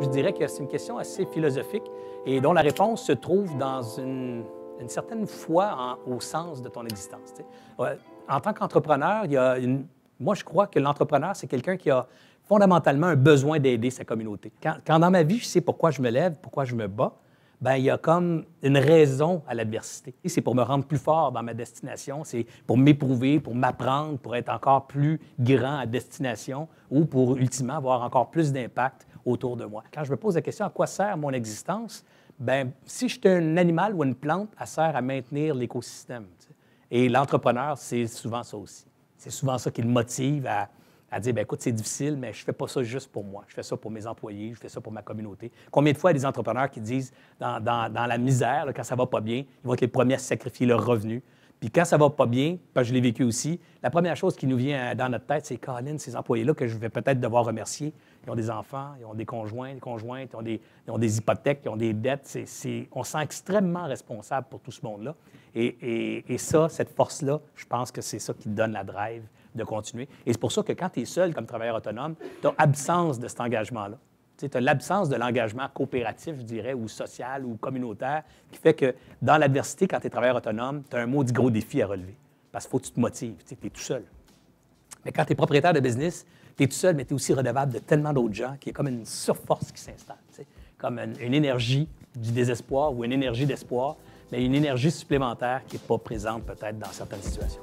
Je dirais que c'est une question assez philosophique et dont la réponse se trouve dans une certaine foi au sens de ton existence. Tu sais. En tant qu'entrepreneur, moi, je crois que l'entrepreneur, c'est quelqu'un qui a fondamentalement un besoin d'aider sa communauté. Quand dans ma vie, je sais pourquoi je me lève, pourquoi je me bats, bien, il y a comme une raison à l'adversité. C'est pour me rendre plus fort dans ma destination, c'est pour m'éprouver, pour m'apprendre, pour être encore plus grand à destination ou pour, ultimement, avoir encore plus d'impact autour de moi. Quand je me pose la question à quoi sert mon existence, bien, si je suis un animal ou une plante, elle sert à maintenir l'écosystème. Tu sais. Et l'entrepreneur, c'est souvent ça aussi. C'est souvent ça qui le motive à dire, bien, écoute, c'est difficile, mais je ne fais pas ça juste pour moi. Je fais ça pour mes employés, je fais ça pour ma communauté. Combien de fois il y a des entrepreneurs qui disent, dans la misère, là, quand ça ne va pas bien, ils vont être les premiers à sacrifier leurs revenus. Puis quand ça ne va pas bien, parce que je l'ai vécu aussi, la première chose qui nous vient dans notre tête, c'est, Colin, ces employés-là que je vais peut-être devoir remercier, ils ont des enfants, ils ont des conjoints, des conjointes, ils ont des hypothèques, ils ont des dettes. On se sent extrêmement responsable pour tout ce monde-là. Et ça, cette force-là, je pense que c'est ça qui te donne la drive de continuer. Et c'est pour ça que quand tu es seul comme travailleur autonome, tu as absence de cet engagement-là. Tu as l'absence de l'engagement coopératif, je dirais, ou social ou communautaire, qui fait que dans l'adversité, quand tu es travailleur autonome, tu as un maudit gros défi à relever. Parce qu'il faut que tu te motives. Tu es tout seul. Mais quand tu es propriétaire de business, tu es tout seul, mais tu es aussi redevable de tellement d'autres gens qu'il y a comme une surforce qui s'installe. Comme une énergie du désespoir ou une énergie d'espoir, mais une énergie supplémentaire qui n'est pas présente peut-être dans certaines situations.